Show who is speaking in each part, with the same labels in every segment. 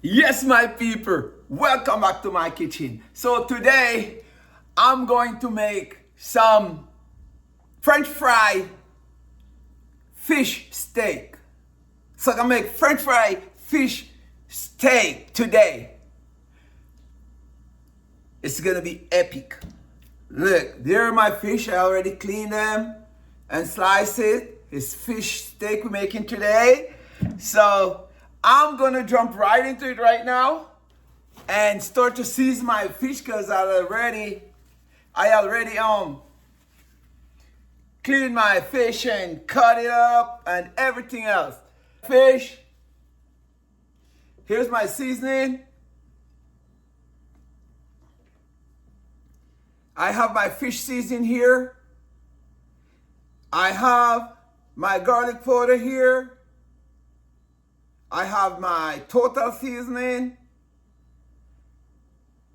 Speaker 1: Yes, my people, welcome back to my kitchen. So today, I'm going to make some French fry fish steak. So I'm gonna make French fry fish steak today. It's gonna be epic. Look, there are my fish. I already cleaned them and sliced it. It's fish steak we're making today. So I'm gonna jump right into it right now and start to season my fish because I already cleaned my fish and cut it up and everything else. Fish. Here's my seasoning. I have my fish seasoning here. I have my garlic powder here. I have my total seasoning.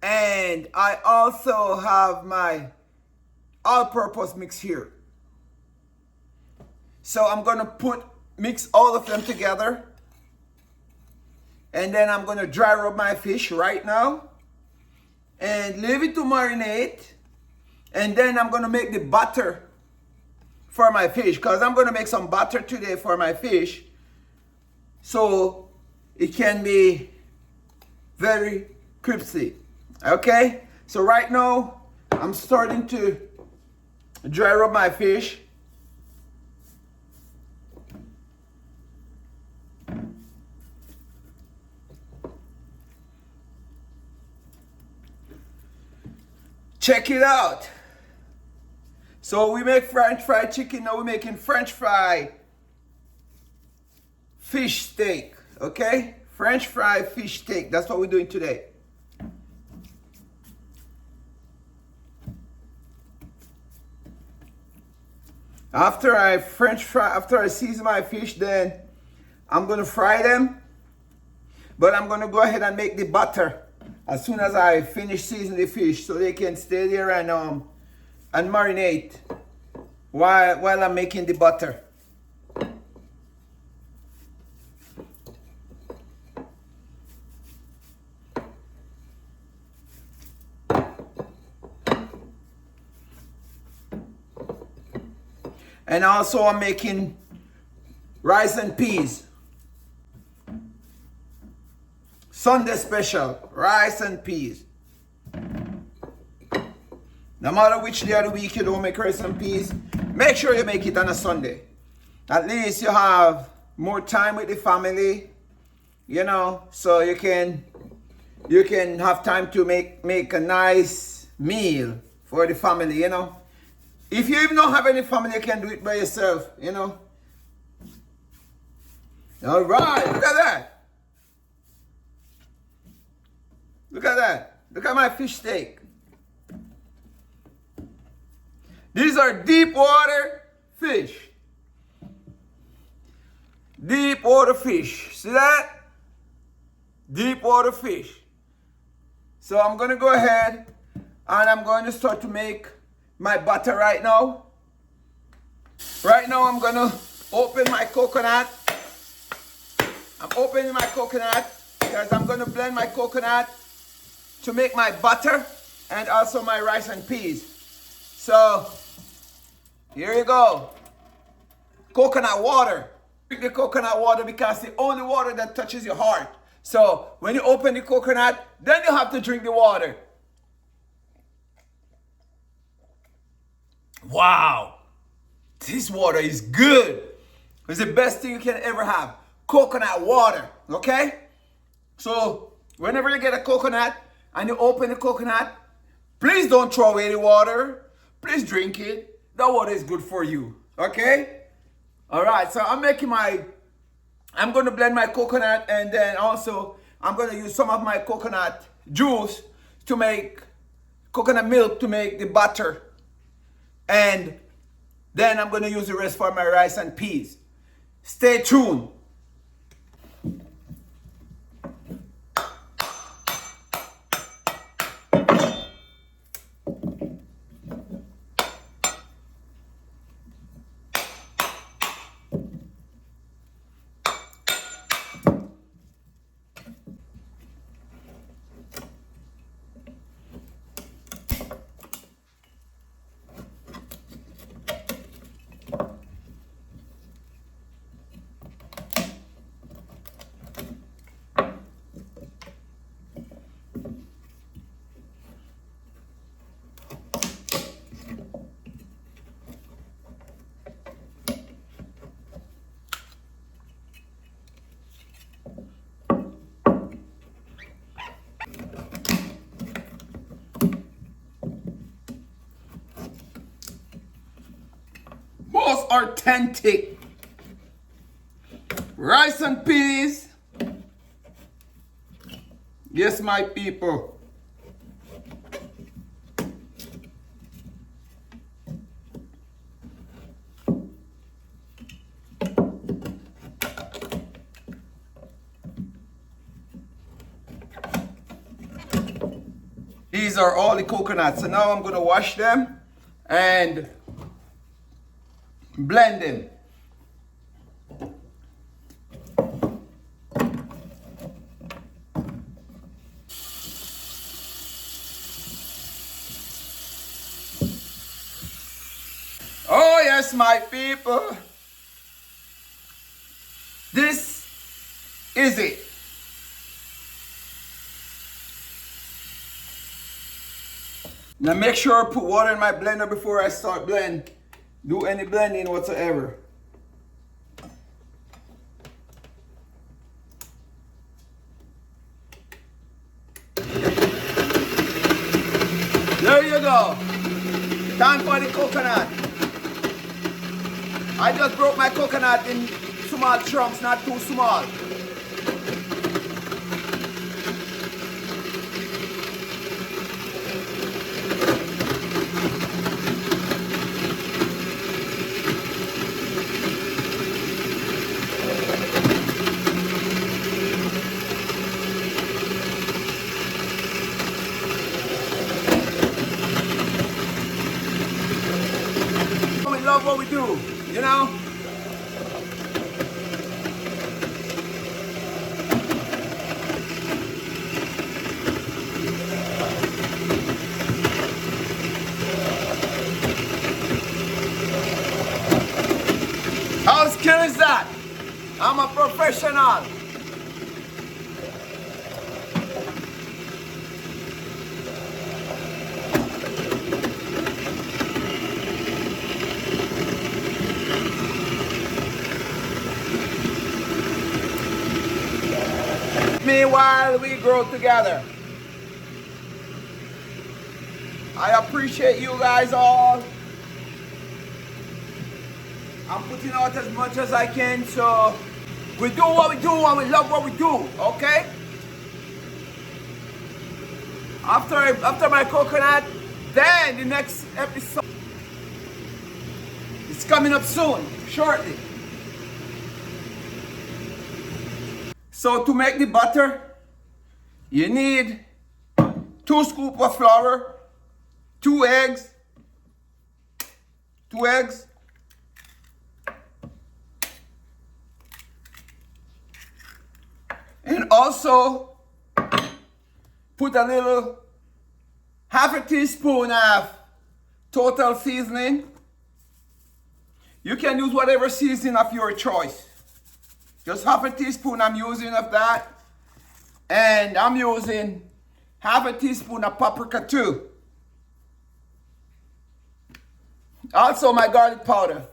Speaker 1: And I also have my all-purpose mix here. So I'm gonna mix all of them together. And then I'm gonna dry rub my fish right now. And leave it to marinate. And then I'm gonna make the butter for my fish. Because I'm gonna make some butter today for my fish. So it can be very crispy. Okay? So right now, I'm starting to dry rub my fish. Check it out. So we make French fried chicken, now we're making French fry fish steak, okay? French fry fish steak, that's what we're doing today. After I season my fish, then I'm gonna fry them. But I'm gonna go ahead and make the butter as soon as I finish seasoning the fish so they can stay there and marinate while I'm making the butter. And also I'm making rice and peas. Sunday special, rice and peas. No matter which day of the week you don't make rice and peas, make sure you make it on a Sunday. At least you have more time with the family, you know, so you can have time to make a nice meal for the family, you know. If you even don't have any family, you can do it by yourself, you know. All right, look at that. Look at that. Look at my fish steak. These are deep water fish. Deep water fish. See that? Deep water fish. So I'm going to go ahead and I'm going to start to make my butter right now. Right now I'm going to open my coconut. I'm opening my coconut because I'm going to blend my coconut to make my butter and also my rice and peas. So here you go. Coconut water. Drink the coconut water because it's the only water that touches your heart. So when you open the coconut, then you have to drink the water. Wow. This water is good. It's the best thing you can ever have. Coconut water. Okay? So whenever you get a coconut, and you open the coconut, please don't throw away the water. Please drink it. That water is good for you. Okay? All right. So I'm going to blend my coconut and then also I'm going to use some of my coconut juice to make coconut milk to make the butter. And then I'm going to use the rest for my rice and peas. Stay tuned. authentic rice and peas. Yes, my people. These are all the coconuts. So now I'm going to wash them and blend them. Oh yes, my people. This is it. Now make sure I put water in my blender before I start do any blending whatsoever. There you go. Time for the coconut. I just broke my coconut in small chunks, not too small. We love what we do, you know? How skill is that? I'm a professional. While we grow together. I appreciate you guys all. I'm putting out as much as I can, so we do what we do and we love what we do, okay? After my coconut, then the next episode is coming up soon, shortly. So to make the butter, you need 2 scoops of flour, 2 eggs, and also put a little, half a teaspoon of total seasoning. You can use whatever seasoning of your choice. Just half a teaspoon I'm using of that. And I'm using half a teaspoon of paprika too. Also my garlic powder.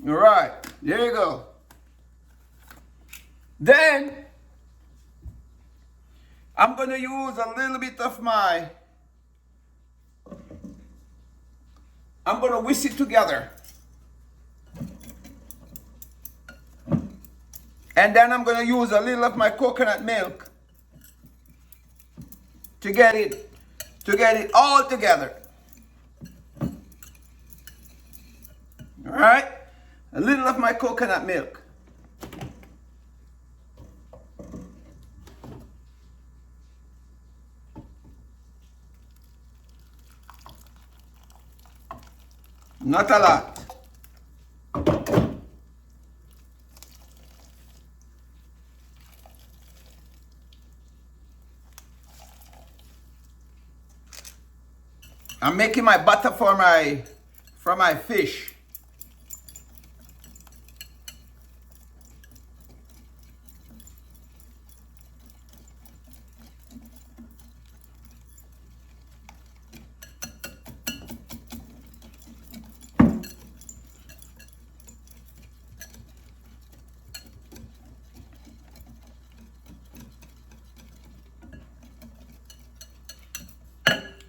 Speaker 1: All right, there you go. Then I'm gonna use a little bit of I'm gonna whisk it together. And then I'm gonna use a little of my coconut milk to get it all together. All right, a little of my coconut milk. Not a lot. I'm making my butter for my fish.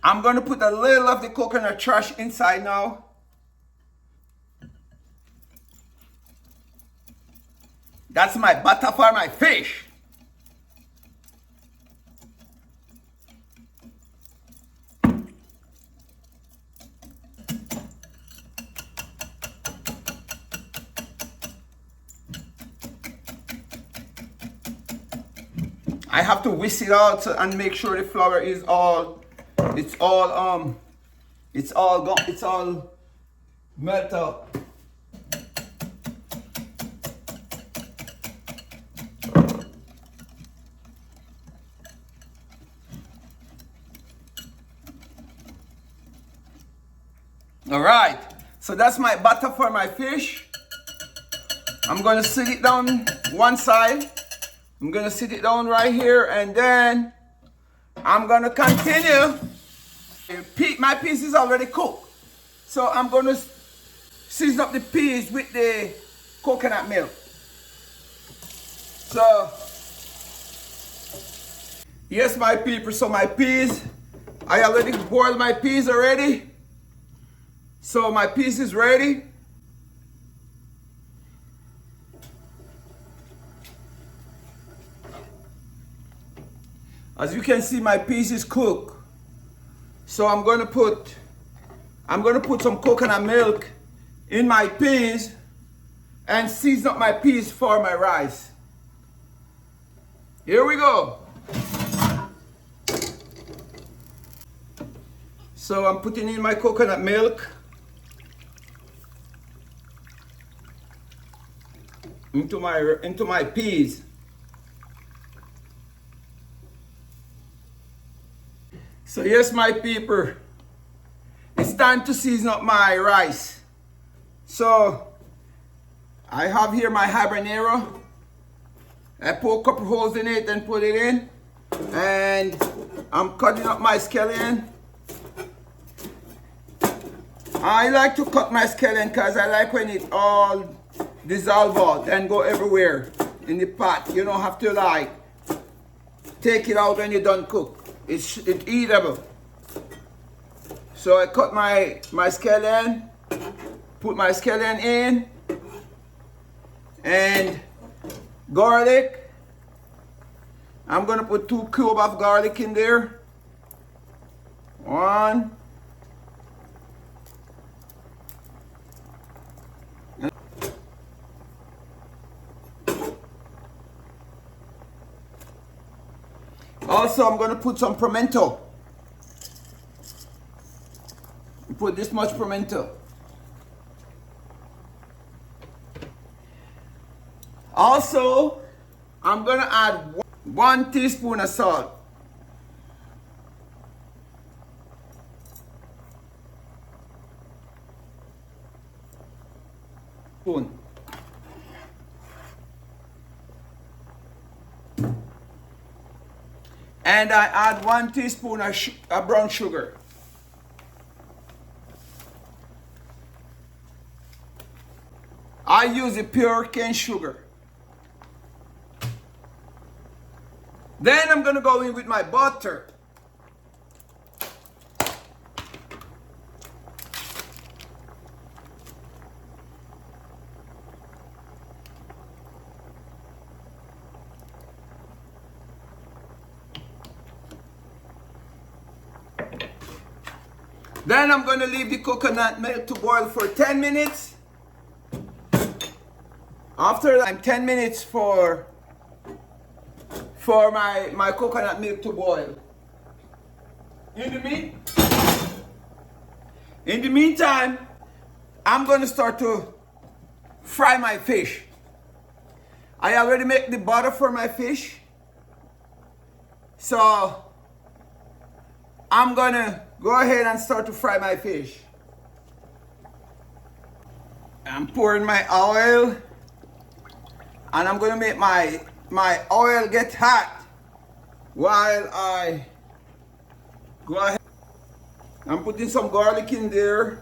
Speaker 1: I'm going to put a little of the coconut trash inside now. That's my butter for my fish. I have to whisk it out and make sure the flour is it's all melt out. All right, so that's my butter for my fish. I'm gonna sit it down one side. I'm gonna sit it down right here, and then I'm gonna continue. My peas is already cooked, so I'm gonna season up the peas with the coconut milk. So, yes, my people, so my peas, I already boiled my peas already. So my peas is ready. As you can see, my peas is cooked. So I'm gonna put some coconut milk in my peas and season up my peas for my rice. Here we go. So I'm putting in my coconut milk into my peas. So yes, my people, it's time to season up my rice. So I have here my habanero. I poke a couple holes in it and put it in. And I'm cutting up my scallion. I like to cut my scallion because I like when it all dissolve out and go everywhere in the pot. You don't have to like take it out when you're done cook. It's eatable. So I cut my scallion, put my scallion in, and garlic. I'm gonna put 2 cubes of garlic in there. 1. Also, I'm going to put some pimento. Put this much pimento. Also, I'm going to add 1 teaspoon of salt. Spoon. And I add 1 teaspoon of brown sugar. I use a pure cane sugar. Then I'm gonna go in with my butter. Then I'm going to leave the coconut milk to boil for 10 minutes. After that, 10 minutes for my coconut milk to boil. In the meantime, I'm going to start to fry my fish. I already make the butter for my fish. So I'm going to go ahead and start to fry my fish. I'm pouring my oil, and I'm going to make my oil get hot while I go ahead. I'm putting some garlic in there.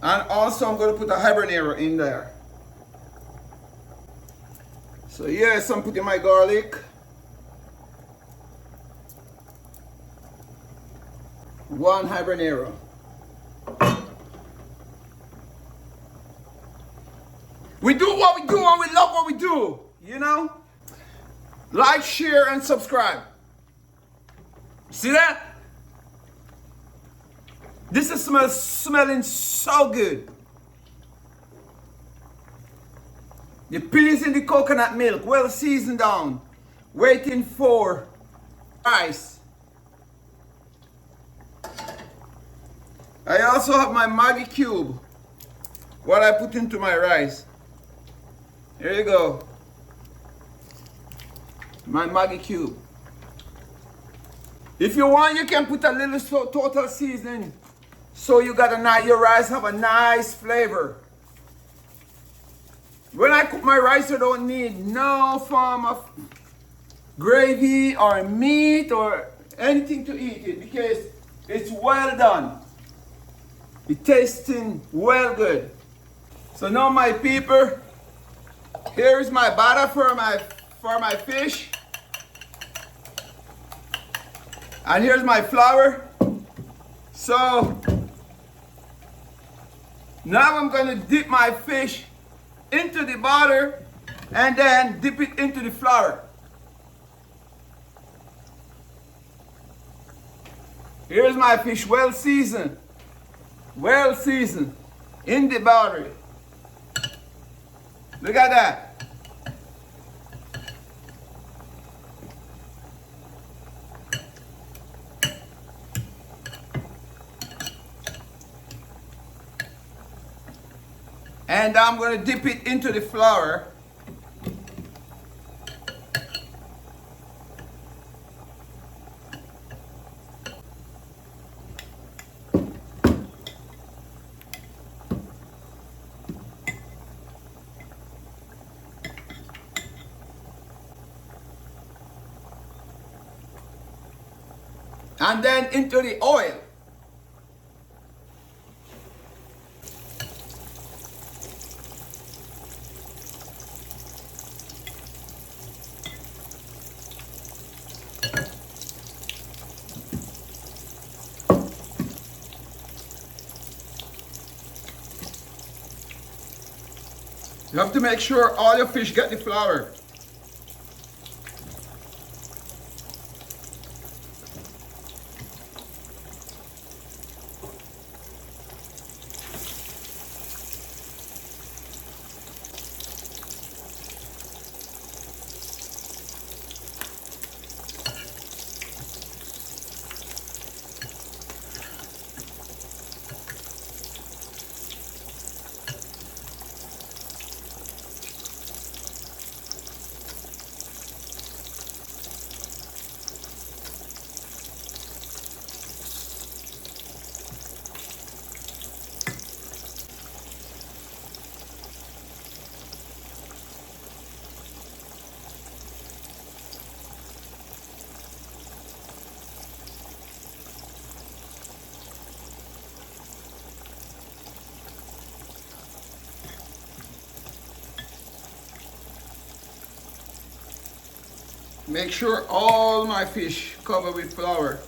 Speaker 1: And also I'm going to put a habanero in there. So yes, I'm putting my garlic. One habanero. We do what we do and we love what we do, you know? Like, share, and subscribe. See that? This is smelling so good. The peas in the coconut milk, well seasoned down. Waiting for rice. I also have my Maggi cube. What I put into my rice. Here you go. My Maggi cube. If you want, you can put a little total seasoning, so you got your rice have a nice flavor. When I cook my rice, I don't need no form of gravy or meat or anything to eat it, because it's well done. It tasting well good. So now, my people, here is my batter for my fish. And here's my flour. So now I'm gonna dip my fish into the batter and then dip it into the flour. Here's my fish, well seasoned in the batter. Look at that. And I'm going to dip it into the flour. And then into the oil. You have to make sure all your fish get the flour. Make sure all my fish cover with flour.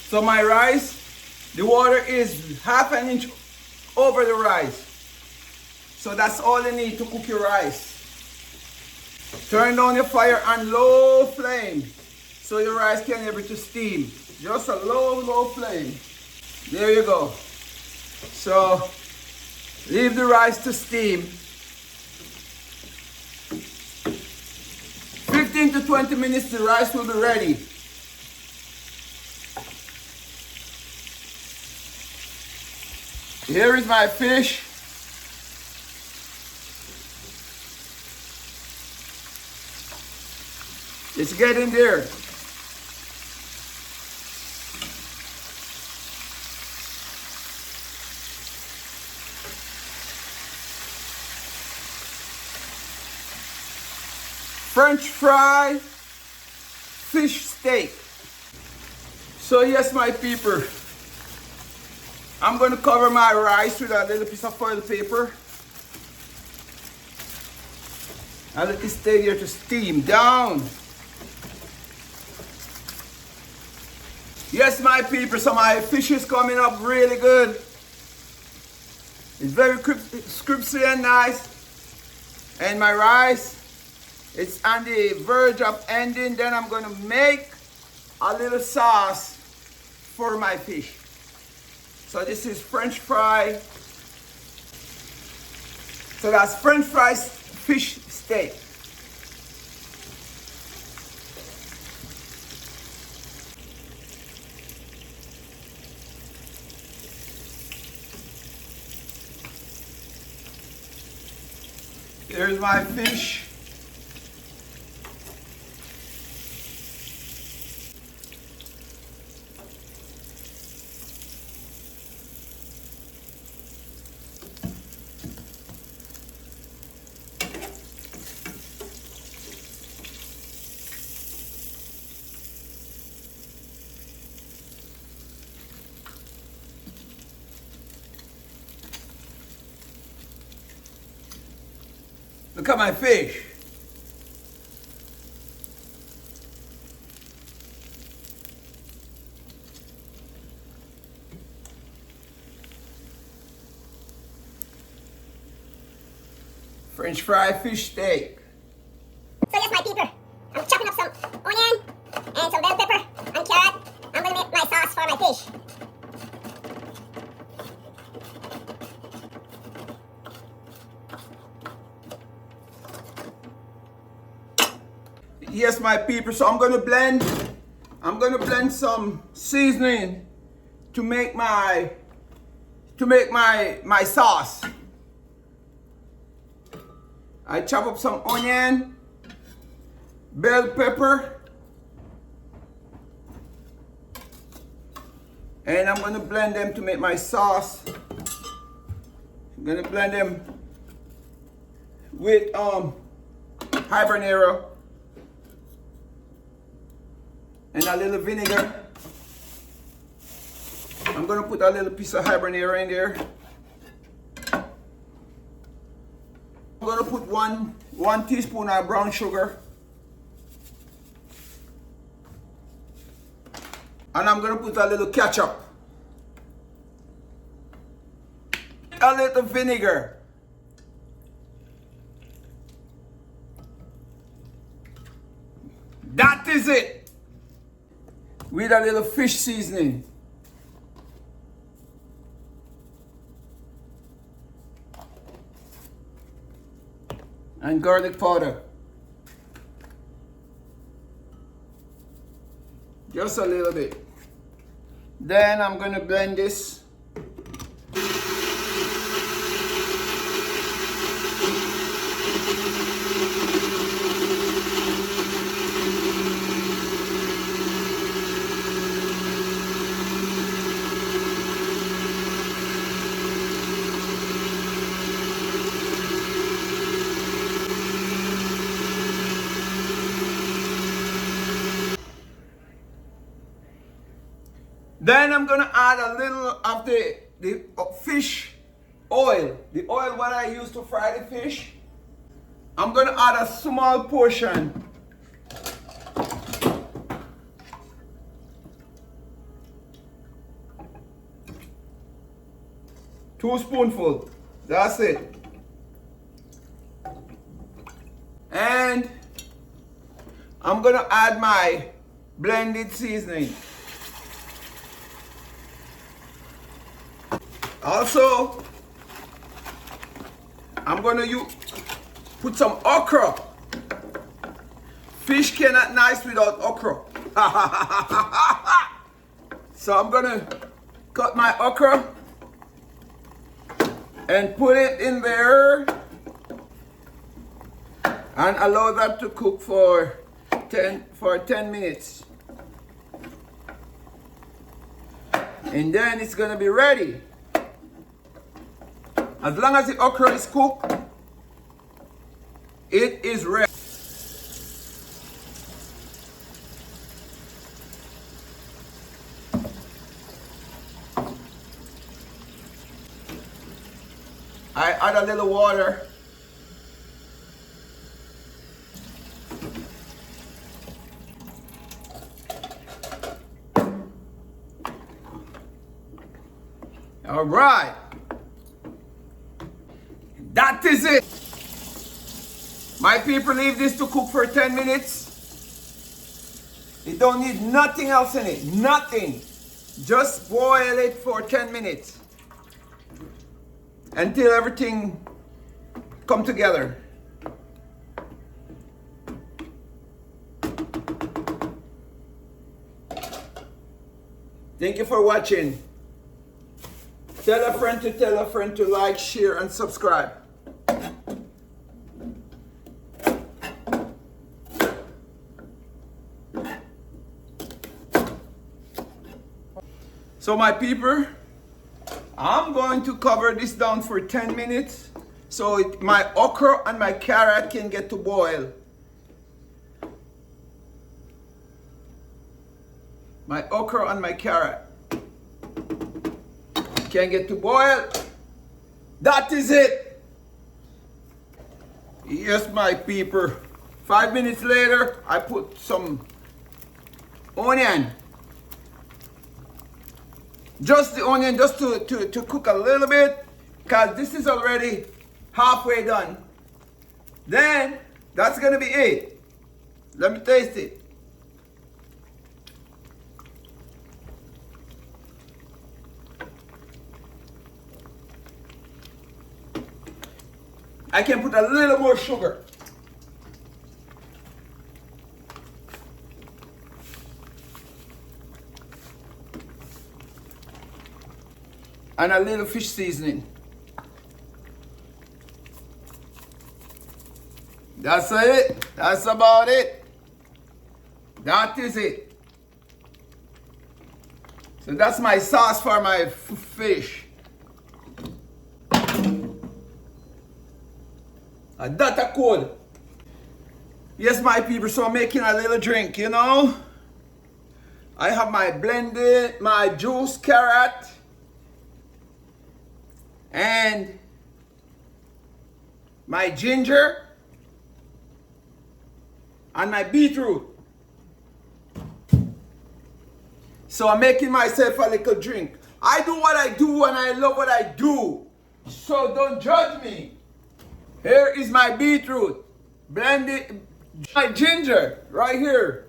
Speaker 1: So my rice, the water is ½ an inch over the rice. So that's all you need to cook your rice. Turn down your fire on low flame so your rice can be able to steam. Just a low flame. There you go. So leave the rice to steam. 15 to 20 minutes, the rice will be ready. Here is my fish. It's getting there. French fry fish steak. So yes, my people, I'm going to cover my rice with a little piece of foil paper. I let it stay there to steam down. Yes, my people, so my fish is coming up really good. It's very crispy and nice. And my rice, it's on the verge of ending. Then I'm going to make a little sauce for my fish. So this is French fry. So that's French fries fish steak. Here's my fish. Look at my fish. French fry fish steak.
Speaker 2: So yes, my people, I'm chopping up some onion and some bell pepper and carrot. I'm going to make my sauce for my fish.
Speaker 1: Yes, my people, so I'm going to blend some seasoning to make my sauce. I chop up some onion, bell pepper, and I'm going to blend them to make my sauce. I'm going to blend them with habanero and a little vinegar. I'm going to put a little piece of habanero in there. I'm going to put one teaspoon of brown sugar. And I'm going to put a little ketchup. A little vinegar. That is it. With a little fish seasoning. And garlic powder. Just a little bit. Then I'm going to blend this. Then I'm gonna add a little of the fish oil, the oil what I use to fry the fish. I'm gonna add a small portion. Two spoonfuls, that's it. And I'm gonna add my blended seasoning. Also, I'm gonna put some okra. Fish cannot nice without okra. So I'm gonna cut my okra and put it in there and allow that to cook for 10 minutes. And then it's gonna be ready. As long as the okra is cooked, it is ready. I add a little water. All right. That is it. My people, leave this to cook for 10 minutes. You don't need nothing else in it. Nothing. Just boil it for 10 minutes. Until everything come together. Thank you for watching. Tell a friend to like, share, and subscribe. So my people, I'm going to cover this down for 10 minutes so my okra and my carrot can get to boil. My okra and my carrot can get to boil. That is it. Yes, my people. 5 minutes later, I put some onion. Just the onion, just to cook a little bit, because this is already halfway done. Then, that's gonna be it. Let me taste it. I can put a little more sugar. And a little fish seasoning. That's it. That's about it. That is it. So that's my sauce for my fish. That's cool. Yes, my people, so I'm making a little drink, you know. I have my blended, my juice carrot, and my ginger, and my beetroot. So I'm making myself a little drink. I do what I do and I love what I do. So don't judge me. Here is my beetroot, blended, my ginger, right here.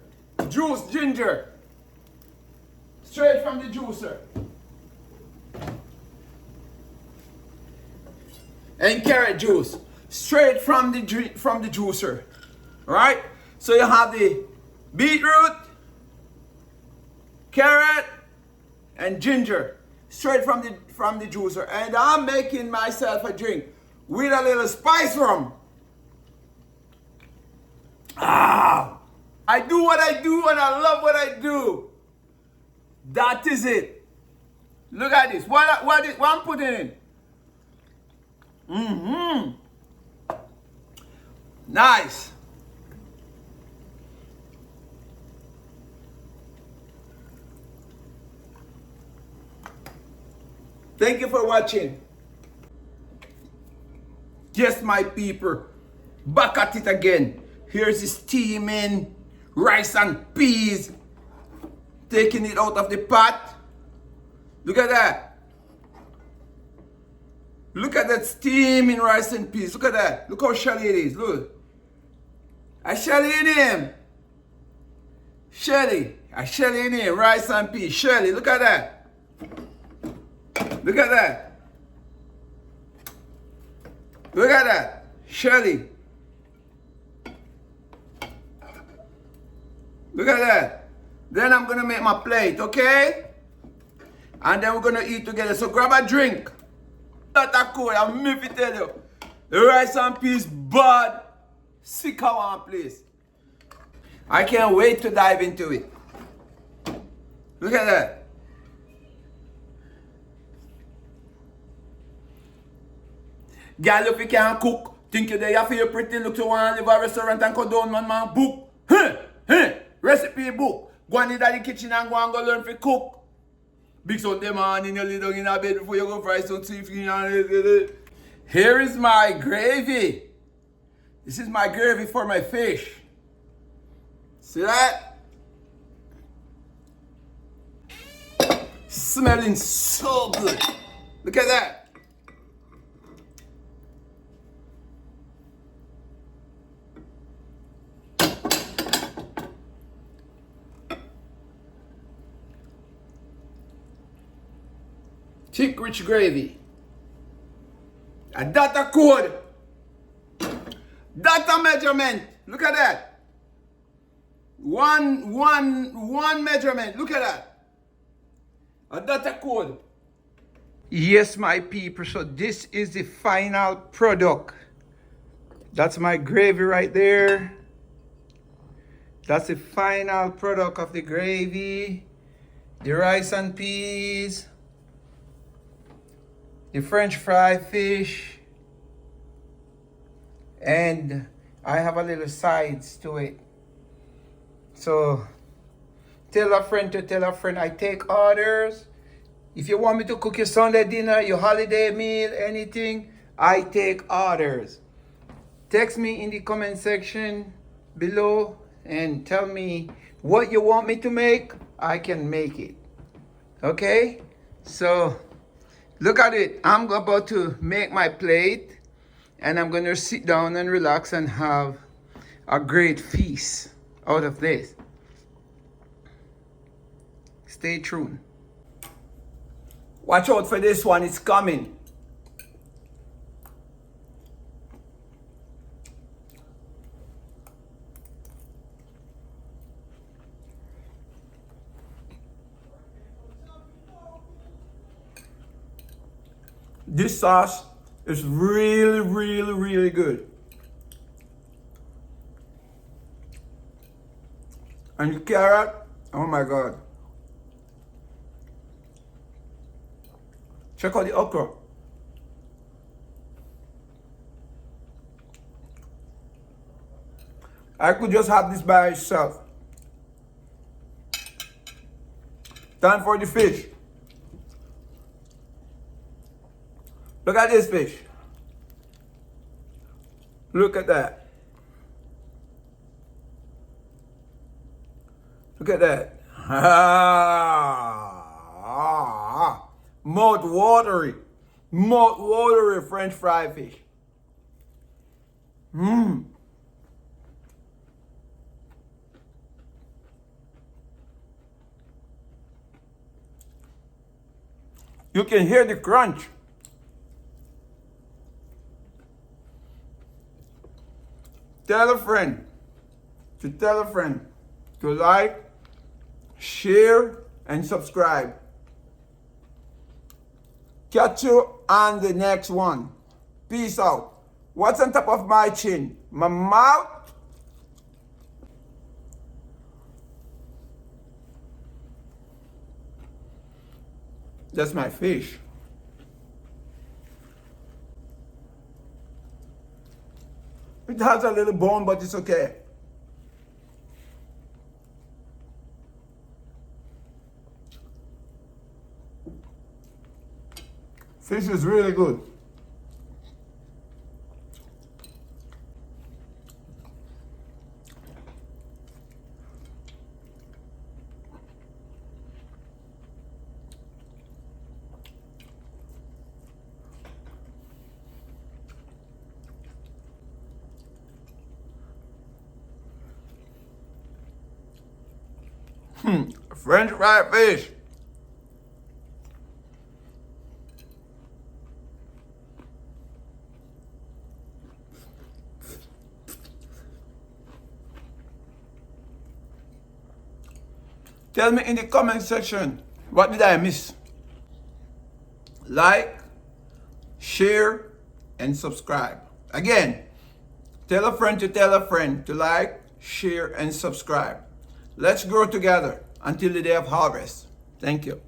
Speaker 1: Juice ginger, straight from the juicer. And carrot juice, straight from the juicer, right? So you have the beetroot, carrot, and ginger, straight from the juicer. And I'm making myself a drink with a little spice rum. Ah, I do what I do and I love what I do. That is it. Look at this. What I'm putting in. Nice. Thank you for watching. Yes, my people, back at it again. Here's the steaming rice and peas. Taking it out of the pot. Look at that. Look at that steaming rice and peas. Look at that. Look how shelly it is. Look. I shelly in him. Shelly. I shelly in him. Rice and peas. Shelly. Look at that. Look at that. Look at that. Shelly. Look at that. Then I'm gonna make my plate, okay? And then we're gonna eat together. So grab a drink. That's cool. I'm me to tell you. The rice and peas bad. Sick of one place. I can't wait to dive into it. Look at that. Girl, if you can't cook, think you there for your pretty look to want to live a restaurant and go down man book. Recipe book. Go and eat at the kitchen and go learn to cook. Big Sunday morning, you lay down in a bed before you go fry some seafood. Here is my gravy. This is my gravy for my fish. See that? Smelling so good. Look at that. Thick, rich gravy. A data code. Data measurement. Look at that. One measurement. Look at that. A data code. Yes, my people. So this is the final product. That's my gravy right there. That's the final product of the gravy. The rice and peas. The French fry fish, and I have a little sides to it. So tell a friend to tell a friend. I take orders. If you want me to cook your Sunday dinner, your holiday meal, anything, I take orders. Text me in the comment section below and tell me what you want me to make. I can make it. Okay? So look at it. I'm about to make my plate and I'm going to sit down and relax and have a great feast out of this. Stay tuned. Watch out for this one. It's coming. This sauce is really, really, really good. And the carrot, oh my God. Check out the okra. I could just have this by itself. Time for the fish. Look at this fish. Look at that. Look at that. Mouth-watering. Mouth-watering French fried fish. Mmm. You can hear the crunch. Tell a friend to like, share, and subscribe. Catch you on the next one. Peace out. What's on top of my chin? My mouth? That's my fish. It has a little bone, but it's okay. Fish is really good. French fried fish. Tell me in the comment section, what did I miss? Like, share, and subscribe. Again, tell a friend to like, share, and subscribe. Let's grow together until the day of harvest. Thank you.